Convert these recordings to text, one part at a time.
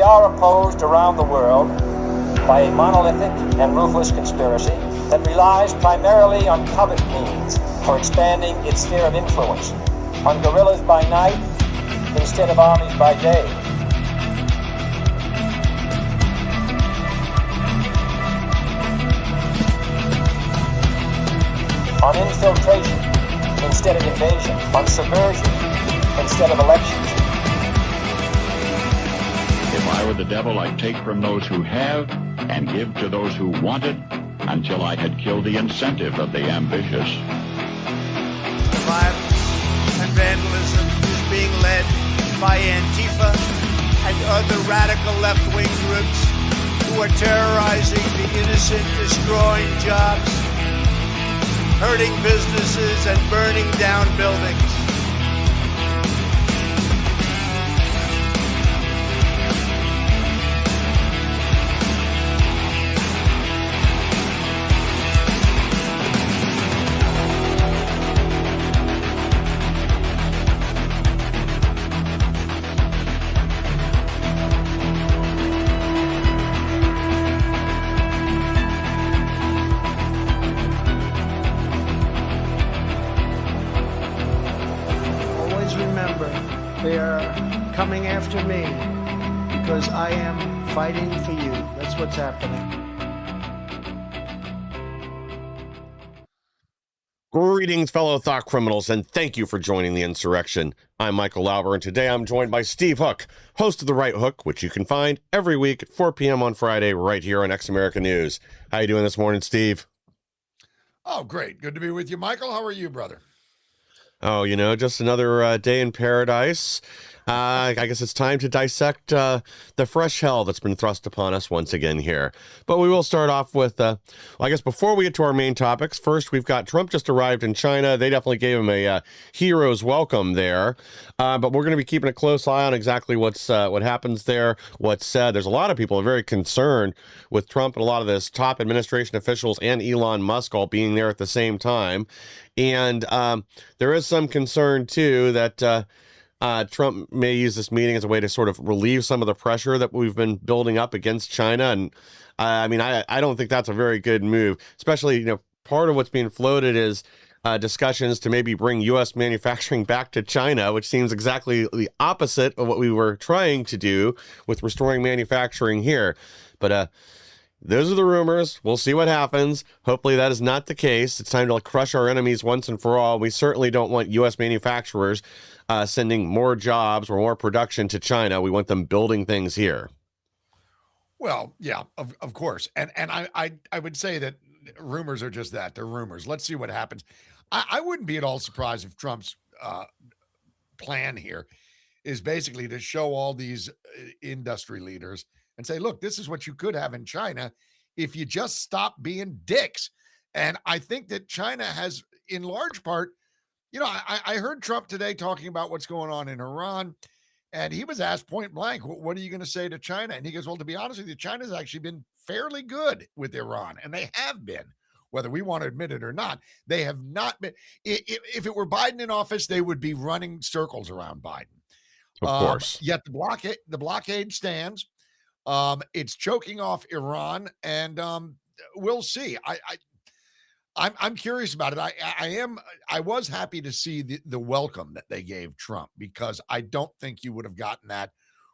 are opposed around the world by a monolithic and ruthless conspiracy that relies primarily on covert means for expanding its sphere of influence, on guerrillas by night instead of armies by day. On infiltration instead of invasion, on subversion instead of elections. If I were the devil, I'd take from those who have and give to those who wanted until I had killed the incentive of the ambitious. Violence and vandalism is being led by Antifa and other radical left-wing groups who are terrorizing the innocent, destroying jobs, hurting businesses, and burning down buildings. They are coming after me because I am fighting for you. That's what's happening. Greetings, fellow thought criminals, and thank you for joining the insurrection. I'm Michael Lauber, and today I'm joined by Steve Hook, host of The Right Hook, which you can find every week at 4 p.m. on Friday right here on Ex America News. How you doing this morning, Steve? Oh, great. Good to be with you, Michael. How are you, brother? Oh, you know, just another day in paradise. I guess it's time to dissect the fresh hell that's been thrust upon us once again here. But we will start off with, I guess before we get to our main topics, first we've got Trump just arrived in China. They definitely gave him a hero's welcome there. But we're going to be keeping a close eye on exactly what happens there, what's said. There's a lot of people very concerned with Trump and a lot of this top administration officials and Elon Musk all being there at the same time. And there is some concern, too, that Trump may use this meeting as a way to sort of relieve some of the pressure that we've been building up against China. And I mean, I don't think that's a very good move, especially, you know, part of what's being floated is discussions to maybe bring U.S. manufacturing back to China, which seems exactly the opposite of what we were trying to do with restoring manufacturing here. But those are the rumors. We'll see what happens. Hopefully that is not the case. It's time to crush our enemies once and for all. We certainly don't want U.S. manufacturers sending more jobs or more production to China. We want them building things here. Well, yeah, of course. And I would say that rumors are just that. They're rumors. Let's see what happens. I wouldn't be at all surprised if Trump's plan here is basically to show all these industry leaders and say, look, this is what you could have in China if you just stop being dicks. And I think that China has, in large part, you know, I heard Trump today talking about what's going on in Iran, and he was asked point blank, what are you going to say to China? And he goes, well, to be honest with you, China's actually been fairly good with Iran, and they have been, whether we want to admit it or not. They have not been. If it were Biden in office, they would be running circles around Biden. Of course. Yet the blockade stands. It's choking off Iran, and we'll see. I'm curious about it. I was happy to see the welcome that they gave Trump, because I don't think you would have gotten that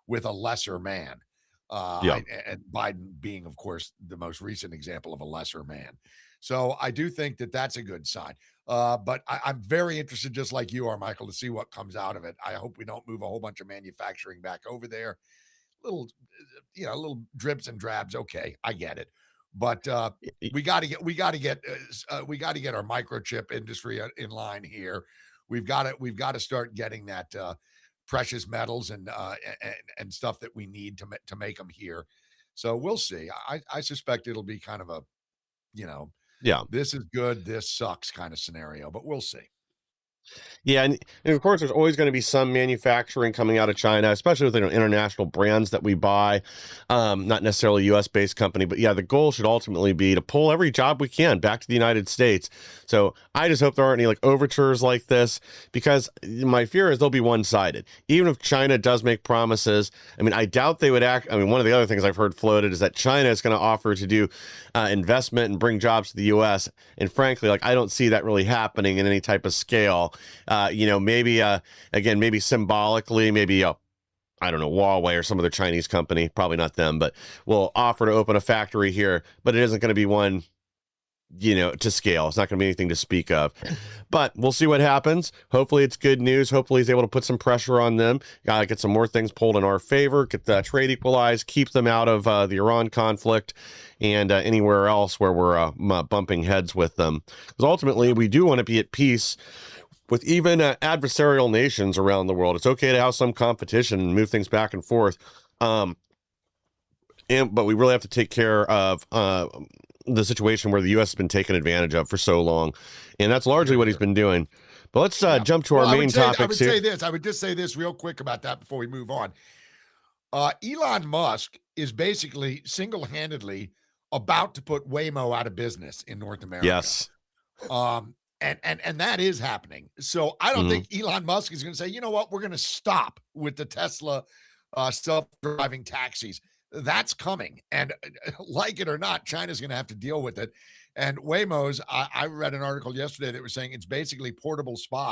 with a lesser man. And Biden being, of course, the most recent example of a lesser man. So I do think that that's a good sign. But I'm very interested, just like you are, Michael, to see what comes out of it. I hope we don't move a whole bunch of manufacturing back over there. Little drips and drabs. Okay, I get it, but we got to get our microchip industry in line here. We've got to start getting that precious metals and stuff that we need to make them here. So we'll see. I suspect it'll be kind of a, this is good, this sucks kind of scenario, but we'll see. Yeah, and of course, there's always going to be some manufacturing coming out of China, especially with international brands that we buy. Not necessarily a U.S.-based company, but yeah, the goal should ultimately be to pull every job we can back to the United States. So I just hope there aren't any like overtures like this, because my fear is they'll be one-sided. Even if China does make promises, I mean, I doubt they would act. I mean, one of the other things I've heard floated is that China is going to offer to do investment and bring jobs to the U.S. And frankly, like I don't see that really happening in any type of scale. Maybe again, maybe symbolically, maybe I don't know, Huawei or some other Chinese company, probably not them, but will offer to open a factory here, but it isn't going to be one, to scale. It's not going to be anything to speak of, but we'll see what happens. Hopefully it's good news. Hopefully he's able to put some pressure on them, get some more things pulled in our favor, get the trade equalized, keep them out of the Iran conflict and anywhere else where we're bumping heads with them. Because ultimately we do want to be at peace with even adversarial nations around the world. It's okay to have some competition and move things back and forth. But we really have to take care of the situation where the U.S. has been taken advantage of for so long. And that's largely what he's been doing. But let's jump to our main topics here. I would just say this real quick about that before we move on. Elon Musk is basically single-handedly about to put Waymo out of business in North America. Yes. And that is happening. So I don't think Elon Musk is going to say, you know what, we're going to stop with the Tesla self-driving taxis. That's coming. And like it or not, China's going to have to deal with it. And Waymo's, I read an article yesterday that was saying it's basically portable spies.